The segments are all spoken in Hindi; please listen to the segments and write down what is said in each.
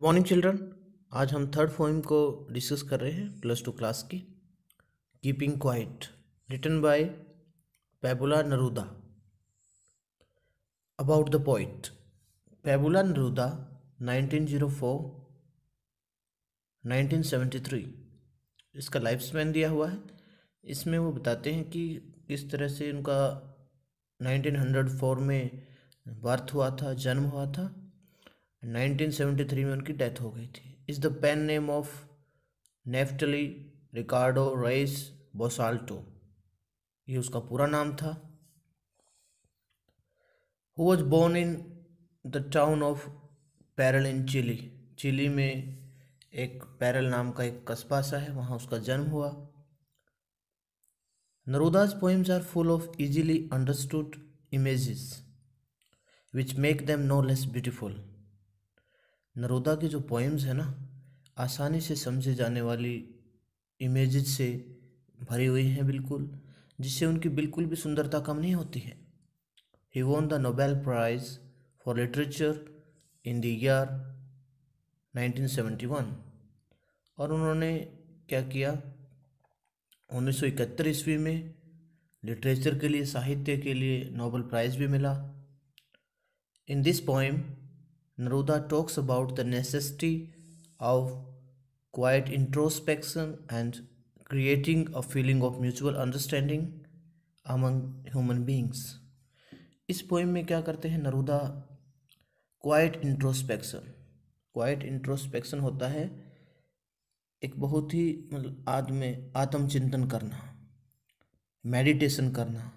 Morning children. आज हम थर्ड पोइम को डिस्कस कर रहे हैं +2 क्लास की। Keeping quiet, written by Pablo Neruda. About the poet Pablo Neruda 1904 1973 इसका लाइफ स्पैन दिया हुआ है। इसमें वो बताते हैं कि किस तरह से उनका 1904 में बर्थ हुआ था, जन्म हुआ था। 1973 में उनकी डेथ हो गई थी। Is the pen name of Neftali Ricardo Reyes Basoalto, ये उसका पूरा नाम था। Who was born in the town of Parral in Chile, Chile में एक पैरल नाम का एक कस्बा सा है, वहाँ उसका जन्म हुआ। नरूदा's poems are full of easily understood images which make them no less beautiful। नरूदा की जो पोएम्स है ना, आसानी से समझे जाने वाली इमेजेस से भरी हुई हैं बिल्कुल, जिससे उनकी बिल्कुल भी सुंदरता कम नहीं होती है। He won the Nobel prize for literature in the year 1971। और उन्होंने क्या किया, 1971 ईस्वी में लिटरेचर के लिए, साहित्य के लिए नोबेल प्राइज़ भी मिला। In this poem Neruda talks about the necessity of quiet introspection and creating a feeling of mutual understanding among human beings। इस पोएम में क्या करते हैं नरूदा, क्वाइट इंट्रोस्पेक्शन। क्वाइट इंट्रोस्पेक्शन होता है एक बहुत ही मतलब आत्मचिंतन करना, मेडिटेशन करना,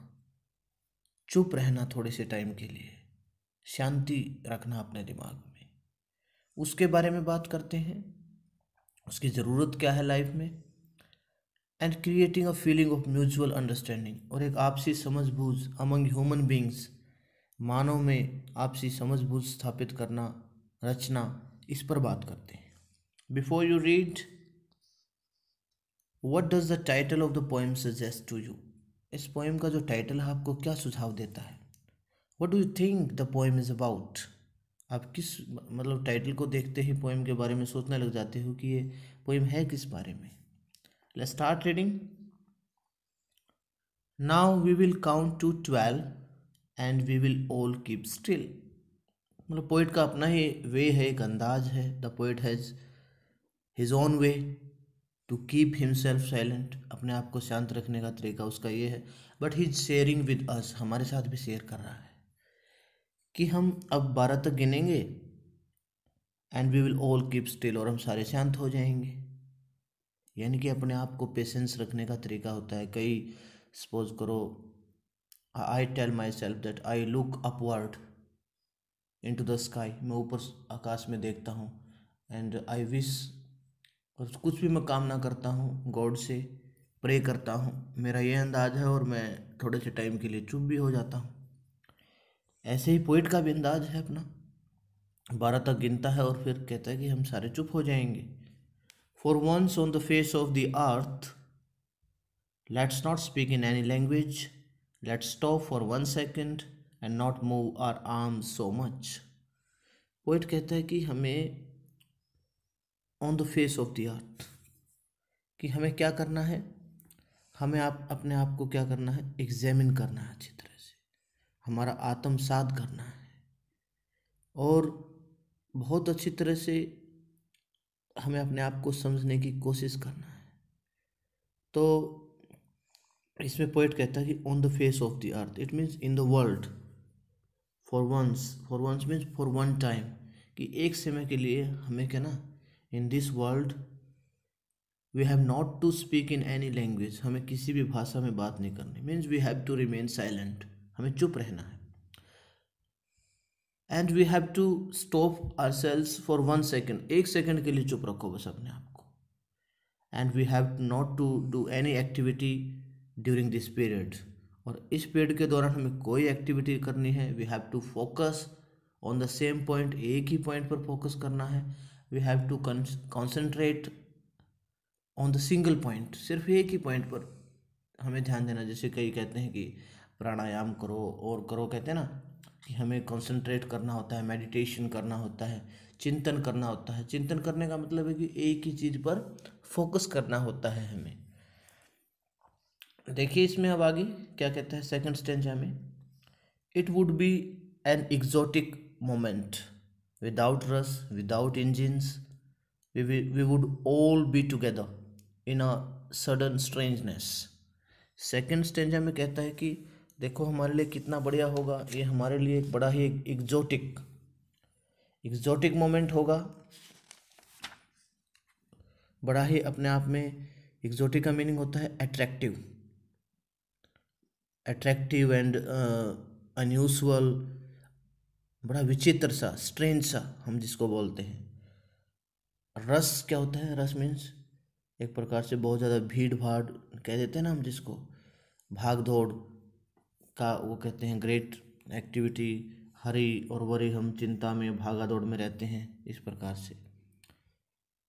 चुप रहना थोड़े से टाइम के लिए, शांति रखना अपने दिमाग में, उसके बारे में बात करते हैं। उसकी ज़रूरत क्या है लाइफ में, and creating a feeling of mutual understanding, और एक आपसी समझबूझ अमंग ह्यूमन बींग्स, मानव में आपसी समझबूझ स्थापित करना, रचना, इस पर बात करते हैं। Before you read, what does the title of the poem suggest to you. इस पोएम का जो टाइटल है आपको क्या सुझाव देता है। What do you think the poem is about. आप किस मतलब टाइटल को देखते ही पोएम के बारे में सोचने लग जाते हो कि ये पोएम है किस बारे में। Let's start reading. Now we will count to 12 and we will all keep still. मतलब पोइट का अपना ही वे है, एक अंदाज है। The poet has his own way to keep himself silent, अपने आप को शांत रखने का तरीका उसका ये है। But he is sharing with us, हमारे साथ भी शेयर कर रहा है कि हम अब 12 तक गिनेंगे and we will all keep still, और हम सारे शांत हो जाएंगे। यानी कि अपने आप को पेशेंस रखने का तरीका होता है। कई सपोज करो, I tell myself that I look upward into the sky, मैं ऊपर आकाश में देखता हूँ, एंड आई विश, और कुछ भी मैं कामना करता हूँ गॉड से, प्रे करता हूँ, मेरा ये अंदाज है, और मैं थोड़े से टाइम के लिए चुप भी हो जाता हूँ। ऐसे ही पोइट का भी अंदाज है अपना, 12 तक गिनता है और फिर कहता है कि हम सारे चुप हो जाएंगे। For once on the face of the earth let's not speak in any language, let's stop for 1 second and not move our arms so much. Poet कहता है कि हमें on the face of the earth, कि हमें क्या करना है, हमें अपने आप को क्या करना है, एग्जामिन करना है अच्छी तरह से, हमारा आत्मसात करना है, और बहुत अच्छी तरह से हमें अपने आप को समझने की कोशिश करना है। तो इसमें पोइट कहता है कि on the face of the earth, it means in the world. For once means for one time, कि एक समय के लिए हमें क्या ना, in this world we have not to speak in any language, हमें किसी भी भाषा में बात नहीं करनी। Means we have to remain silent, हमें चुप रहना है। And we have to stop our selves for 1 second, 1 second के लिए चुप रखो बस अपने आप को। And we have not to do any activity during this period, और इस पीरियड के दौरान हमें कोई एक्टिविटी करनी है। We have to focus on the same point, एक ही पॉइंट पर फोकस करना है। We have to concentrate on the single point, सिर्फ एक ही पॉइंट पर हमें ध्यान देना। जैसे कई कहते हैं कि प्राणायाम करो और करो, कहते हैं ना कि हमें कंसंट्रेट करना होता है, मेडिटेशन करना होता है, चिंतन करना होता है। चिंतन करने का मतलब है कि एक ही चीज़ पर फोकस करना होता है हमें। देखिए इसमें अब आगे क्या कहता है सेकंड स्टेंजा में, it would be an exotic moment without rush without engines, we would all be together in a sudden strangeness। Second stanza में कहता है कि देखो हमारे लिए कितना बढ़िया होगा, ये हमारे लिए एक बड़ा ही एग्जोटिक मोमेंट होगा, बड़ा ही अपने आप में। एग्जोटिक का मीनिंग होता है अट्रैक्टिव एंड अनयूजुअल, बड़ा विचित्र सा, स्ट्रेंज सा हम जिसको बोलते हैं। रस क्या होता है? रस मीन्स एक प्रकार से बहुत ज़्यादा भीड़ भाड़ कह देते हैं ना हम जिसको, भाग दौड़ का वो कहते हैं, ग्रेट एक्टिविटी, हरी और वरी, हम चिंता में भागा दौड़ में रहते हैं, इस प्रकार से।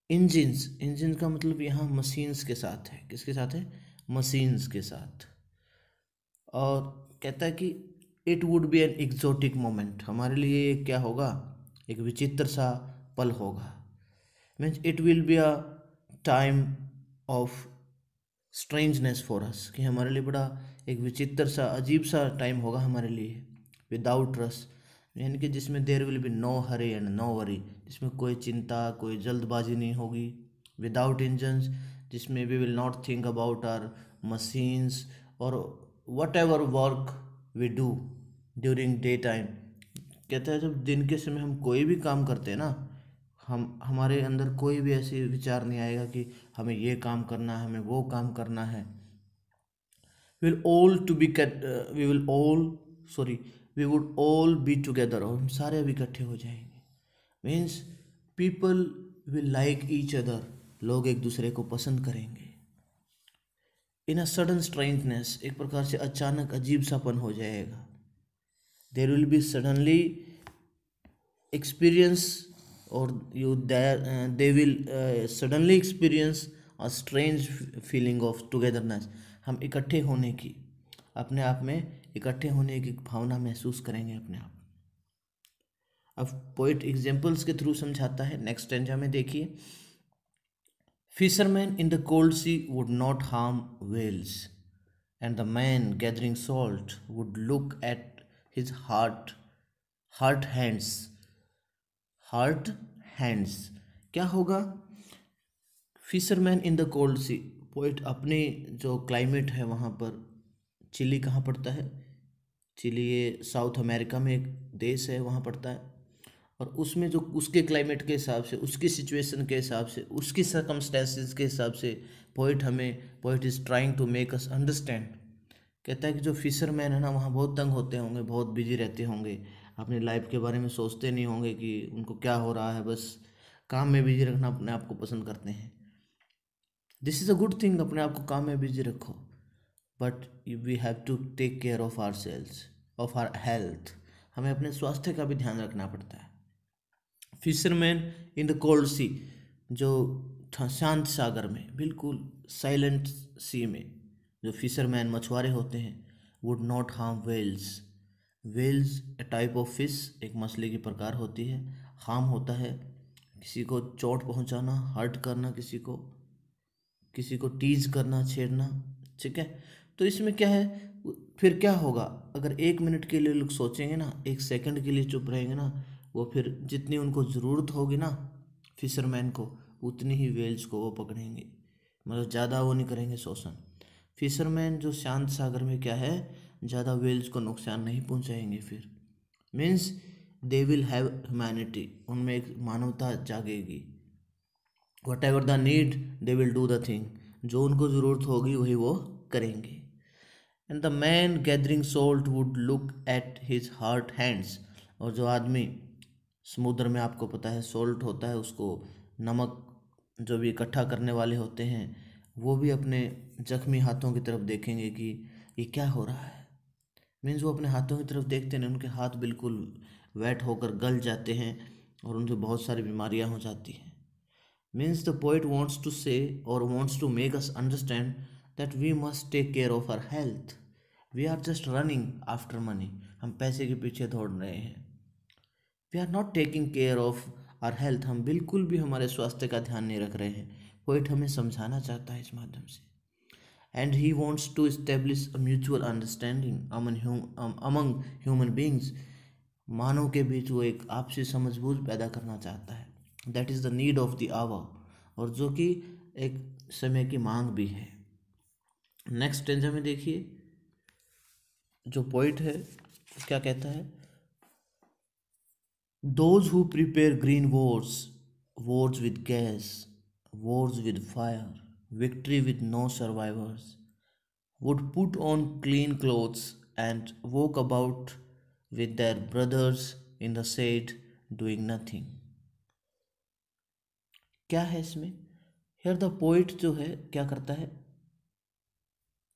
इंजिन का मतलब यहाँ मशीन्स के साथ है। किसके साथ है? मशीन्स के साथ। और कहता है कि it would be an exotic moment, हमारे लिए क्या होगा? एक विचित्र सा पल होगा। Means it will be a time of strangeness for us, कि हमारे लिए बड़ा एक विचित्र सा, अजीब सा टाइम होगा हमारे लिए। विदाउट रस यानी कि जिसमें there will be no hurry and no worry, जिसमें कोई चिंता, कोई जल्दबाजी नहीं होगी। विदाउट इंजन्स, जिसमें we will not think about our machines और whatever work we do during day time. कहता है जब दिन के समय हम कोई भी काम करते हैं ना, हमारे अंदर कोई भी ऐसे विचार नहीं आएगा कि हमें ये काम करना है, हमें वो काम करना है। We would all be together, और हम सारे अब इकट्ठे हो जाएंगे। Means people will like each other, लोग एक दूसरे को पसंद करेंगे। इन अ सडन स्ट्रेंजनेस, एक प्रकार से अचानक अजीब सापन हो जाएगा। There will be suddenly experience, और they will suddenly experience a strange feeling of togetherness। हम इकट्ठे होने की, अपने आप में इकट्ठे होने की भावना महसूस करेंगे अपने आप। अब पोइट एग्जाम्पल्स के थ्रू समझाता है। नेक्स्ट स्टेंजा में देखिए, fisherman in the cold sea would not harm whales, and the man gathering salt would look at his hurt hands। क्या होगा? Fisherman in the cold sea, poet अपने जो क्लाइमेट है वहाँ पर, चिली कहाँ पड़ता है? चिली ये साउथ अमेरिका में एक देश है, वहाँ पड़ता है। और उसमें जो उसके क्लाइमेट के हिसाब से, उसकी सिचुएशन के हिसाब से, उसकी सर्कमस्टेंसेस के हिसाब से poet is trying to make us understand. कहता है कि जो फिशरमैन है ना, वहाँ बहुत तंग होते होंगे, बहुत बिजी रहते होंगे, अपनी लाइफ के बारे में सोचते नहीं होंगे कि उनको क्या हो रहा है, बस काम में बिजी रखना अपने आप को पसंद करते हैं। This is a good thing, अपने आप को काम में बिजी रखो, but we have to take care of our selves, of our health. हमें अपने स्वास्थ्य का भी ध्यान रखना पड़ता है। Fisherman in the cold sea, जो शांत सागर में, बिल्कुल साइलेंट सी में जो फिशरमैन मछुआरे होते हैं, would not harm whales a type of fish, एक मछली की प्रकार होती है। हार्म होता है किसी को चोट पहुंचाना, हर्ट करना, किसी को टीज करना, छेड़ना, ठीक है। तो इसमें क्या है, फिर क्या होगा अगर 1 मिनट के लिए लोग सोचेंगे ना, 1 सेकंड के लिए चुप रहेंगे ना, वो फिर जितनी उनको ज़रूरत होगी ना फिशरमैन को, उतनी ही वेल्स को वो पकड़ेंगे, मतलब ज़्यादा वो नहीं करेंगे शोषण। फिशरमैन जो शांत सागर में क्या है, ज़्यादा वेल्स को नुकसान नहीं पहुंचाएंगे। फिर means they will have humanity, उनमें एक मानवता जागेगी। Whatever the need they will do the thing, जो उनको ज़रूरत होगी वही वो करेंगे। And the man gathering salt would look at his hurt hands, और जो आदमी समुद्र में, आपको पता है सोल्ट होता है, उसको नमक जो भी इकट्ठा करने वाले होते हैं, वो भी अपने जख्मी हाथों की तरफ देखेंगे कि ये क्या हो रहा है। मीन्स वो अपने हाथों की तरफ देखते हैं, उनके हाथ बिल्कुल वेट होकर गल जाते हैं और उनसे बहुत सारी बीमारियां हो जाती हैं। Means the poet wants to say और wants to make us understand that we must take care of our health. We are just running after money, हम पैसे के पीछे दौड़ रहे हैं। We are not taking care of our health, हम बिल्कुल भी हमारे स्वास्थ्य का ध्यान नहीं रख रहे हैं। पोइट हमें समझाना चाहता है इस माध्यम से। And he wants to establish a mutual understanding among human beings, मानव के बीच वो एक आपसी समझबूझ पैदा करना चाहता है। That is the need of the hour, और जो कि एक समय की मांग भी है। नेक्स्ट स्टेंजा में देखिए, जो पोइट है क्या कहता है, those who prepare green Wars, wars with gas, wars with fire, victory with no survivors, would put on clean clothes and walk about with their brothers in the shade doing nothing। क्या है इसमें? हियर द पोइट जो है क्या करता है,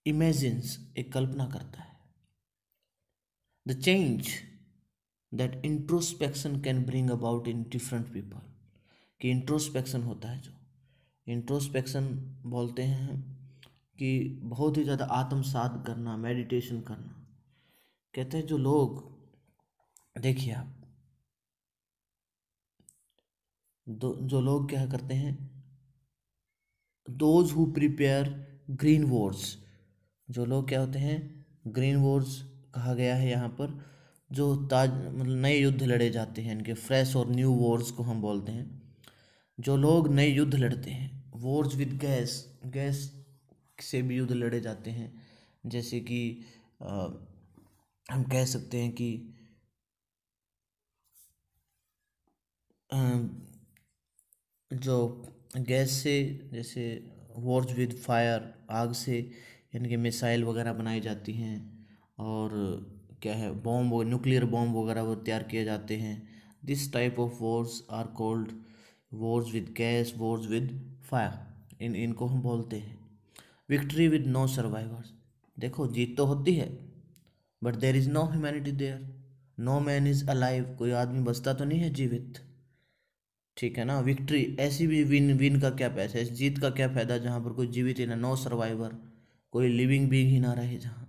इमेजिन्स, एक कल्पना करता है, the change that introspection can bring about in different people. कि इंट्रोस्पेक्शन होता है, जो इंट्रोस्पेक्शन बोलते हैं कि बहुत ही ज़्यादा आत्मसात करना, मेडिटेशन करना। कहते हैं जो लोग, देखिए आप, जो लोग क्या करते हैं, those who prepare green Wars, जो लोग क्या होते हैं, ग्रीन वॉर्स कहा गया है यहाँ पर, जो ताज मतलब नए युद्ध लड़े जाते हैं, इनके फ्रेश और न्यू वॉर्स को हम बोलते हैं। जो लोग नए युद्ध लड़ते हैं, वॉर्स विद गैस, गैस से भी युद्ध लड़े जाते हैं। जैसे कि हम कह सकते हैं कि जो गैस से, जैसे वॉर्स विद फायर, आग से यानी कि मिसाइल वगैरह बनाई जाती हैं, और क्या है, बॉम्ब, न्यूक्लियर बॉम्ब वगैरह वो तैयार किए जाते हैं। This type of wars are called wars with gas, wars with fire, इनको हम बोलते हैं। विक्ट्री विद नो सर्वाइवर्स, देखो जीत तो होती है, but there is no humanity there, no man is alive, कोई आदमी बचता तो नहीं है जीवित, ठीक है ना। विक्ट्री, ऐसी भी विन, विन का क्या पैसा है, इस जीत का क्या फ़ायदा जहाँ पर कोई जीवित ही ना, नो सर्वाइवर, कोई लिविंग बीइंग ही ना रहे जहाँ,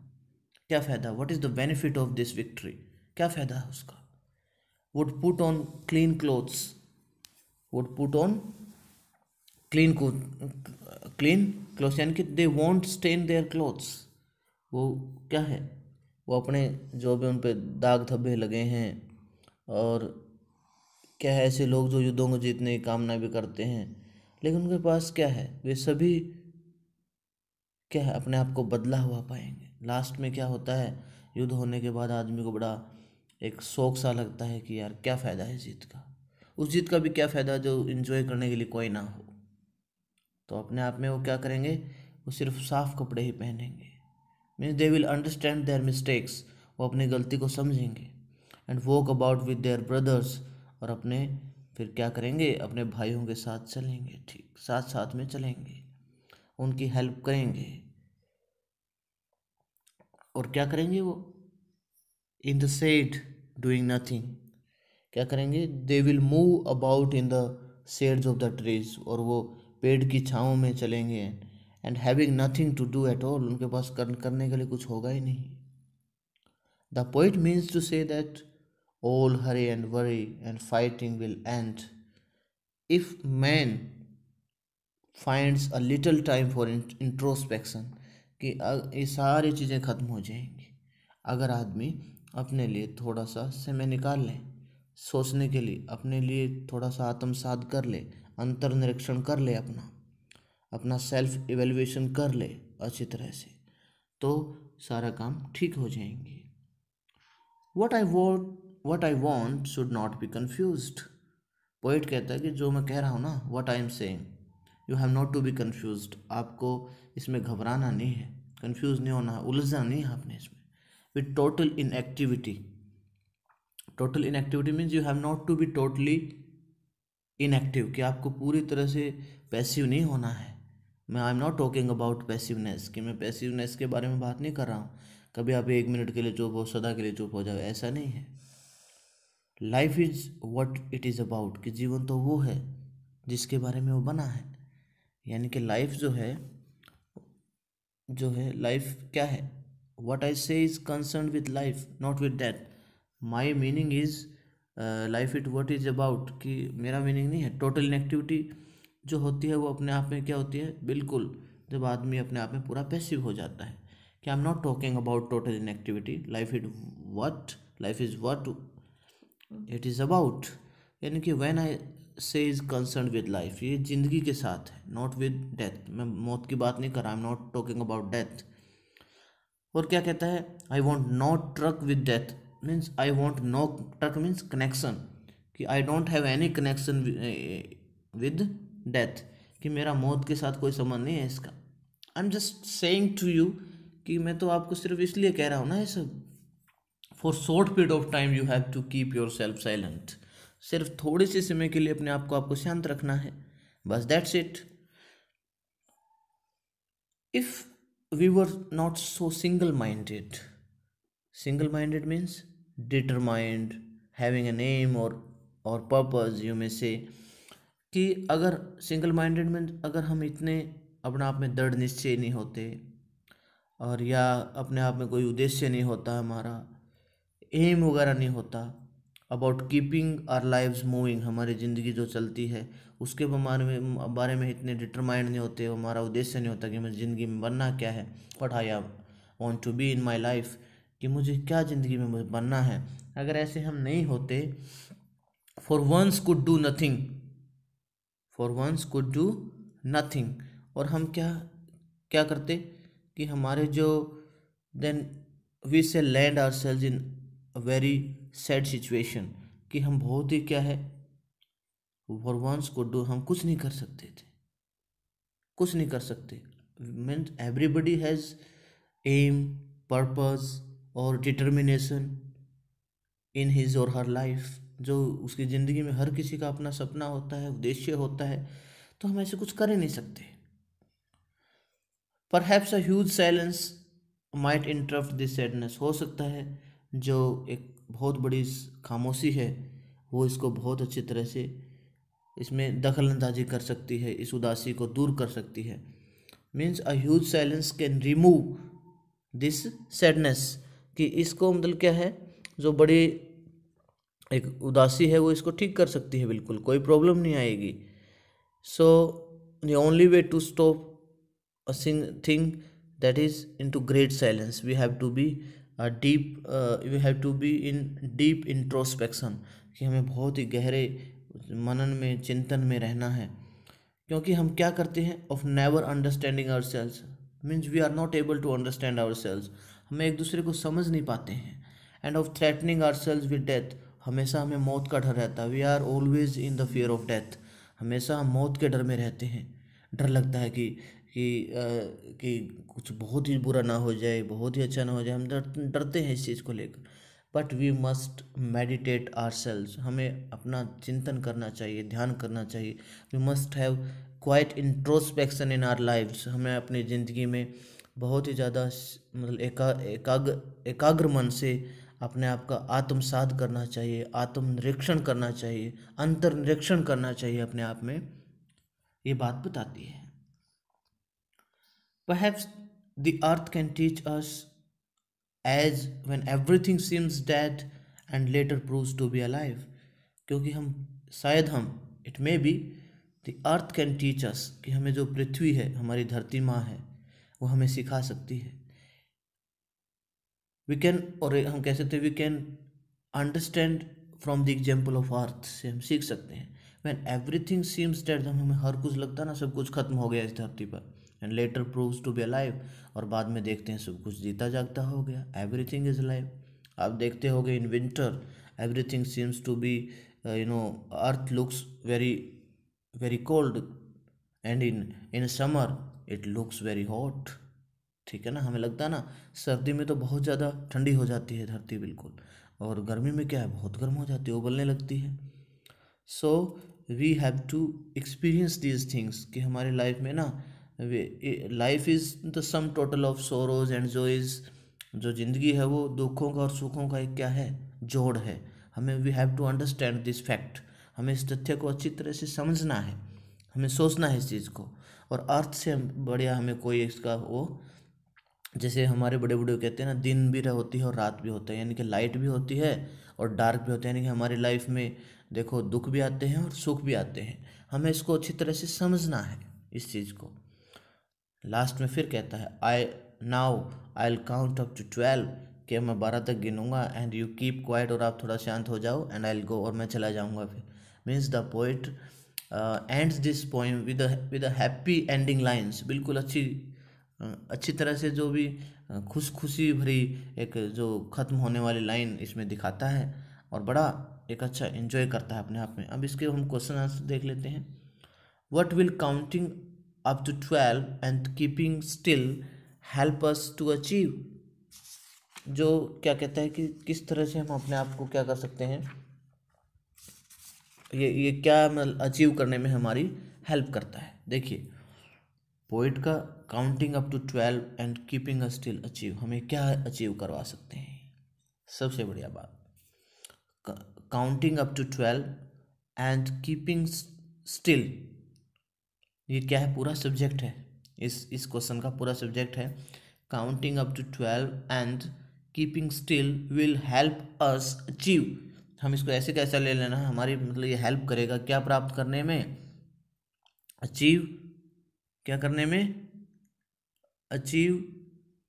क्या फ़ायदा, what is the benefit of this victory, क्या फ़ायदा है उसका। Would put on clean clothes, would put on clean clean clothes, यानी कि they won't stain their clothes, वो क्या है, वो अपने जो भी उन पर दाग धब्बे लगे हैं, और क्या है, ऐसे लोग जो युद्धों को जीतने की कामना भी करते हैं, लेकिन उनके पास क्या है, वे सभी क्या है, अपने आप को बदला हुआ पाएंगे। लास्ट में क्या होता है, युद्ध होने के बाद आदमी को बड़ा एक शौक सा लगता है कि यार क्या फ़ायदा है जीत का, उस जीत का भी क्या फ़ायदा जो इन्जॉय करने के लिए कोई ना हो। तो अपने आप में वो क्या करेंगे, वो सिर्फ साफ कपड़े ही पहनेंगे। Means they will understand their mistakes, वो अपनी गलती को समझेंगे। And walk about with their brothers, और अपने फिर क्या करेंगे, अपने भाइयों के साथ चलेंगे, ठीक साथ साथ में चलेंगे, उनकी हेल्प करेंगे। और क्या करेंगे वो, in the shade doing nothing, क्या करेंगे, they will move about in the shades of the trees, और वो पेड़ की छाँव में चलेंगे। And having nothing to do at all, उनके पास करने के लिए कुछ होगा ही नहीं। The poet means to say that all hurry and worry and fighting will end if man finds a little time for introspection, कि ये सारी चीज़ें ख़त्म हो जाएंगी अगर आदमी अपने लिए थोड़ा सा समय निकाल ले, सोचने के लिए, अपने लिए थोड़ा सा आत्मसात कर ले, अंतर निरीक्षण कर ले, अपना सेल्फ इवेल्युएशन कर ले अच्छी तरह से, तो सारा काम ठीक हो जाएंगे। What I want should not be confused, पोइट कहता है कि जो मैं कह रहा हूँ ना, what I am saying, you have not to be confused, आपको इसमें घबराना नहीं है, कन्फ्यूज नहीं होना है, उलझना नहीं है आपने इसमें। With total inactivity, total inactivity means you have not to be totally inactive, कि आपको पूरी तरह से पैसिव नहीं होना है। मैं आई am not talking about passiveness, कि मैं पैसिवनेस के बारे में बात नहीं कर रहा हूँ, कभी आप 1 मिनट के लिए चुप हो, सदा के लिए चुप हो जाओ, ऐसा नहीं है। Life is what it is about, कि जीवन तो वो है जिसके बारे में वो बना है। यानी कि लाइफ जो है लाइफ क्या है, व्हाट आई से is concern with life, not with death. My meaning is life it what is about, कि मेरा मीनिंग नहीं है। टोटल इनएक्टिविटी जो होती है वो अपने आप में क्या होती है, बिल्कुल जब आदमी अपने आप में पूरा पैसिव हो जाता है। कि आई am not talking about total inactivity, life is what it is about, यानी कि व्हेन आई से इज कंसर्न विद लाइफ, ये ज़िंदगी के साथ है, नॉट विद डेथ। मैं मौत की बात नहीं कर रहा, I am not talking about death. और क्या कहता है, I want not truck with death, means I want no truck means connection, कि I don't have any connection with death, कि मेरा मौत के साथ कोई संबंध नहीं है इसका। I am just saying to you कि मैं तो आपको सिर्फ इसलिए कह रहा हूँ ना ये सब। For short period of time you have to keep yourself silent, सिर्फ थोड़े से समय के लिए अपने आप को आपको शांत रखना है, बस that's it. If we were not so single minded means determined, having an aim or purpose, you may say, कि अगर सिंगल माइंडेड में अगर हम इतने अपने आप में दृढ़ निश्चय नहीं होते, और या अपने आप में कोई उद्देश्य नहीं होता, हमारा एम वगैरह नहीं होता, about keeping our lives moving, हमारी ज़िंदगी जो चलती है उसके बारे में इतने डिटरमाइंड नहीं होते, हमारा उद्देश्य नहीं होता कि मुझे ज़िंदगी में बनना क्या है, what I want to be in my life, कि मुझे क्या ज़िंदगी में मुझे बनना है। अगर ऐसे हम नहीं होते, for once could do nothing, और हम क्या क्या करते कि हमारे जो देन वी से land our selves in a very sad situation, कि हम बहुत ही क्या है, फॉर वंस कुड डू, हम कुछ नहीं कर सकते थे, कुछ नहीं कर सकते। Means everybody has aim, purpose और determination in his or her life, जो उसकी ज़िंदगी में हर किसी का अपना सपना होता है, उद्देश्य होता है, तो हम ऐसे कुछ कर ही नहीं सकते। Perhaps a huge silence might interrupt this sadness, हो सकता है जो एक बहुत बड़ी खामोशी है वो इसको बहुत अच्छी तरह से इसमें दखल अंदाजी कर सकती है, इस उदासी को दूर कर सकती है। Means a huge silence can remove this sadness, कि इसको मतलब क्या है, जो बड़ी एक उदासी है वो इसको ठीक कर सकती है, बिल्कुल कोई प्रॉब्लम नहीं आएगी। So the only way to stop a thing that is into great silence, we have to be we have to be in deep introspection, कि हमें बहुत ही गहरे मनन में, चिंतन में रहना है। क्योंकि हम क्या करते हैं, of never understanding our selves, means we are not able to understand our selves, हम एक दूसरे को समझ नहीं पाते हैं। And of threatening our selves with death, हमेशा हमें मौत का डर रहता है, we are always in the fear of death, हमेशा हम मौत के डर में रहते हैं। डर लगता है कि कुछ बहुत ही बुरा ना हो जाए, बहुत ही अच्छा ना हो जाए, हम डरते हैं इस चीज़ को लेकर। But we must meditate our selves, हमें अपना चिंतन करना चाहिए, ध्यान करना चाहिए। We must have quiet introspection in our lives, हमें अपनी ज़िंदगी में बहुत ही ज़्यादा मतलब एकाग्र मन से अपने आप का आत्मसात करना चाहिए, आत्मनिरीक्षण करना चाहिए, अंतर्निरीक्षण करना चाहिए अपने आप में, ये बात बताती है। Perhaps the earth can teach us as when everything seems dead and later proves to be alive, क्योंकि शायद हम it may be the earth can teach us, कि हमें जो पृथ्वी है, हमारी धरती माँ है, वो हमें सिखा सकती है। वी कैन, और हम कह सकते हैं we can understand from the example of earth, से हम सीख सकते हैं। व्हेन एवरीथिंग सीम्स डेड, जब हमें हर कुछ लगता है ना सब कुछ खत्म हो गया इस धरती पर, and later proves to be alive, और बाद में देखते हैं सब कुछ जीता जागता हो गया, एवरीथिंग इज अलाइव। आप देखते होगे in winter everything seems to be earth looks very very cold, and in summer it looks very hot. ठीक है ना, हमें लगता है ना सर्दी में तो बहुत ज़्यादा ठंडी हो जाती है धरती बिल्कुल, और गर्मी में क्या है, बहुत गर्म हो जाती है, उबलने लगती है। So we have to experience these things, कि हमारी लाइफ में ना life is the sum total of sorrows and joys, जो ज़िंदगी है वो दुखों का और सुखों का एक क्या है, जोड़ है। हमें we have to understand this fact, हमें इस तथ्य को अच्छी तरह से समझना है, हमें सोचना है इस चीज़ को, और अर्थ से बढ़िया हमें कोई इसका वो जैसे हमारे बड़े बूढ़े कहते हैं ना, दिन भी होती है और रात भी होता है, यानी कि लाइट भी होती है और डार्क भी होता है, यानी कि हमारी लाइफ में देखो दुख भी आते हैं और सुख भी आते हैं। हमें इसको अच्छी तरह से समझना है इस चीज़ को। लास्ट में फिर कहता है I will count up to 12, कि मैं 12 तक गिनूंगा, एंड यू कीप क्वाइट, और आप थोड़ा शांत हो जाओ, एंड आई विल गो, और मैं चला जाऊंगा फिर। Means the poet ends this poem with a happy ending lines. बिल्कुल अच्छी तरह से जो भी खुशी भरी एक जो ख़त्म होने वाली लाइन इसमें दिखाता है, और बड़ा एक अच्छा एंजॉय करता है अपने आप में। अब इसके हम क्वेश्चन आंसर देख लेते हैं। What will counting up to 12 and keeping still help us to achieve? जो क्या कहता है कि किस तरह से हम अपने आप को क्या कर सकते हैं, ये क्या मतलब अचीव करने में हमारी हेल्प करता है। देखिए, पोइट का counting up to 12 and keeping a still achieve हमें क्या अचीव करवा सकते हैं। सबसे बढ़िया बात, counting up to 12 and keeping still, ये क्या है, पूरा सब्जेक्ट है। इस क्वेश्चन का पूरा सब्जेक्ट है। Counting up to 12 and keeping still will help us achieve. हम इसको ऐसे कैसा ले लेना है, हमारी मतलब ये हेल्प करेगा क्या प्राप्त करने में, अचीव, क्या करने में, अचीव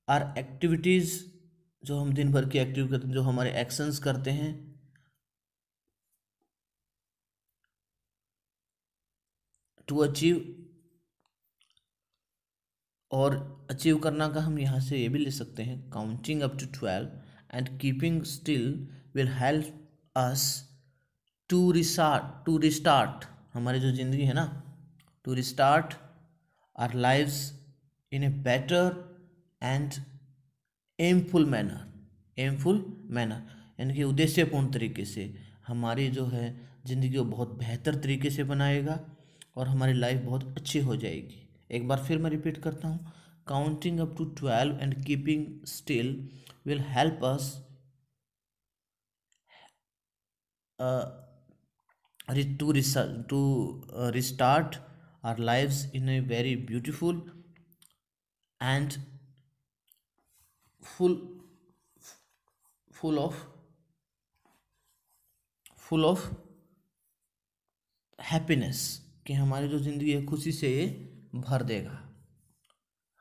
आर एक्टिविटीज़, जो हम दिन भर की एक्टिव करते हैं, जो हमारे एक्शंस करते हैं, टू अचीव। और अचीव करना का हम यहाँ से ये भी ले सकते हैं, counting up to 12 and keeping still will help us to restart हमारी जो ज़िंदगी है ना, to restart our lives in a better and aimful manner, यानी कि उद्देश्यपूर्ण तरीके से हमारी जो है ज़िंदगी को बहुत बेहतर तरीके से बनाएगा और हमारी लाइफ बहुत अच्छी हो जाएगी। एक बार फिर मैं रिपीट करता हूँ, counting up to 12 and keeping still will help us to restart our lives in a very beautiful and full full of full of happiness, कि हमारी जो ज़िंदगी है खुशी से ये भर देगा।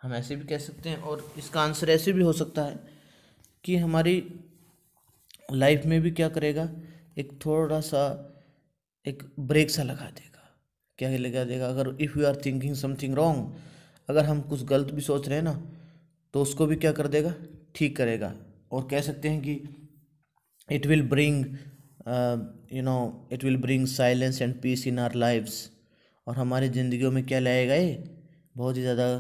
हम ऐसे भी कह सकते हैं, और इसका आंसर ऐसे भी हो सकता है कि हमारी लाइफ में भी क्या करेगा, एक थोड़ा सा एक ब्रेक सा लगा देगा। क्या लगा देगा, अगर if you are thinking something wrong, अगर हम कुछ गलत भी सोच रहे हैं ना, तो उसको भी क्या कर देगा, ठीक करेगा। और कह सकते हैं कि it will bring it will bring silence and peace in our lives, और हमारी ज़िंदगियों में क्या लाएगा ये, बहुत ही ज़्यादा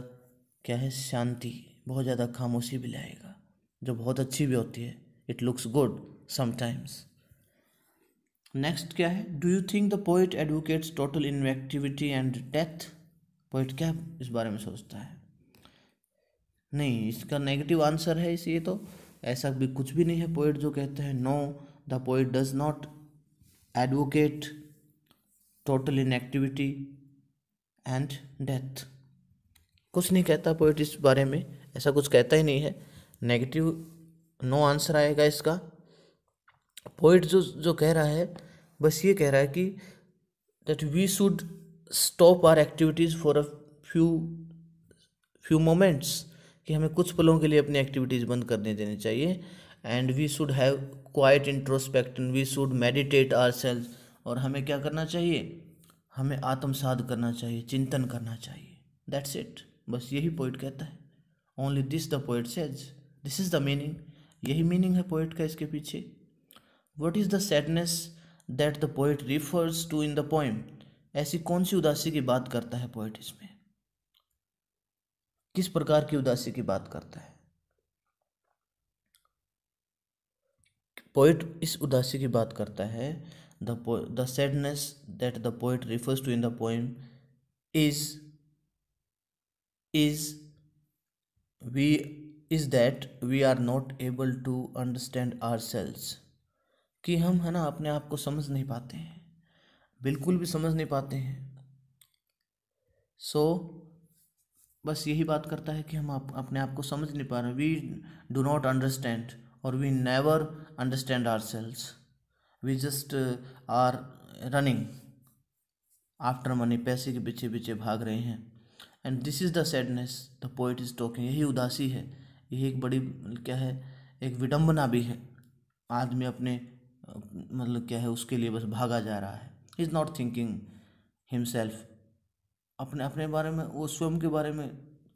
क्या है, शांति, बहुत ज़्यादा खामोशी भी लाएगा, जो बहुत अच्छी भी होती है। It looks good sometimes. Next क्या है, do you think the poet advocates total inactivity and death? Poet क्या इस बारे में सोचता है? नहीं, इसका नेगेटिव आंसर है इस, ये तो ऐसा भी कुछ भी नहीं है। पोइट जो कहते हैं, no, the poet does not advocate total inactivity and death. कुछ नहीं कहता पोइट इस बारे में, ऐसा कुछ कहता ही नहीं है। नेगेटिव नो आंसर आएगा इसका। पोइट जो जो कह रहा है, बस ये कह रहा है कि that we should stop our activities for a few few moments, कि हमें कुछ पलों के लिए अपनी एक्टिविटीज़ बंद करने देनी चाहिए। And we should have quiet introspection, we should meditate ourselves, और हमें क्या करना चाहिए, हमें आत्मसाध करना चाहिए, चिंतन करना चाहिए। दैट्स इट, बस यही पोइट कहता है। Only this the poet says, this is the meaning, यही मीनिंग है पोइट का इसके पीछे। What is the sadness that the poet refers to in the poem? ऐसी कौन सी उदासी की बात करता है पोइट इसमें, किस प्रकार की उदासी की बात करता है? पोइट इस उदासी की बात करता है, the sadness that the poet refers to in the poem is is we is that we are not able to understand ourselves, कि हम है ना अपने आप को समझ नहीं पाते हैं, बिल्कुल भी समझ नहीं पाते हैं। सो बस यही बात करता है कि हम अपने आप को समझ नहीं पा रहे, वी डू नॉट अंडरस्टैंड और we never understand our sales, we just are running after money, पैसे के पीछे पीछे भाग रहे हैं। And this is the sadness the poet is talking, यही उदासी है, यही एक बड़ी क्या है, एक विडम्बना भी है। आदमी अपने मतलब क्या है उसके लिए बस भागा जा रहा है, he is not thinking himself, अपने अपने बारे में, वो स्वयं के बारे में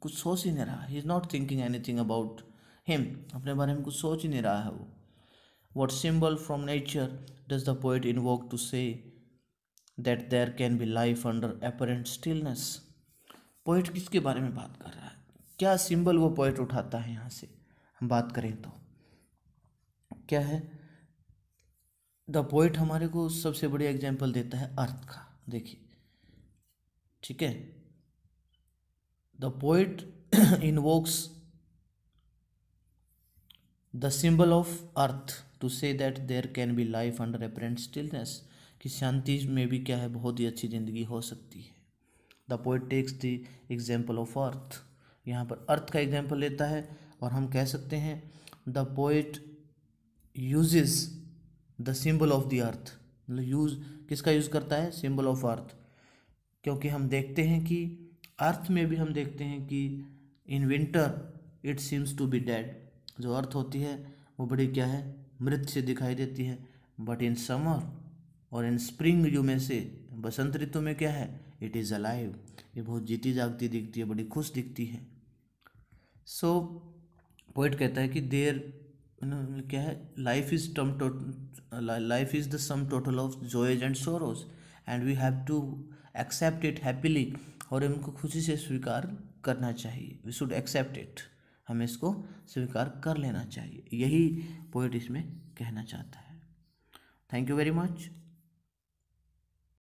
कुछ सोच ही नहीं रहा, he is not thinking anything about him, अपने बारे में कुछ सोच ही नहीं रहा है वो। What symbol from nature does the poet invoke to say that there can be life under apparent stillness. Poet किसके बारे में बात कर रहा है, क्या सिंबल वो पोइट उठाता है यहाँ से हम बात करें तो क्या है। द पोइट हमारे को सबसे बड़ी एग्जाम्पल देता है अर्थ का, देखिए ठीक है। The poet invokes the symbol of earth to say that there can be life under apparent stillness, कि शांति में भी क्या है बहुत ही अच्छी ज़िंदगी हो सकती है। The poet takes the example of earth, यहाँ पर अर्थ का एग्जाम्पल लेता है, और हम कह सकते हैं the poet uses the symbol of the अर्थ, मतलब यूज़ किसका यूज़ करता है, सिंबल ऑफ अर्थ, क्योंकि हम देखते हैं कि अर्थ में भी हम देखते हैं कि in winter it seems to be dead, जो अर्थ होती है वो बड़ी क्या है, मृत से दिखाई देती है। बट इन समर और इन स्प्रिंग जो में से बसंत ऋतु में क्या है, इट इज़ अलाइव, ये बहुत जीती जागती दिखती है, बड़ी खुश दिखती है। सो पोइट कहता है कि देर क्या है, life is the sum total of joys and sorrows and we have to accept it happily, और इनको खुशी से स्वीकार करना चाहिए, वी शुड एक्सेप्ट इट, हमें इसको स्वीकार कर लेना चाहिए, यही पोइट इसमें कहना चाहता है। Thank you very much.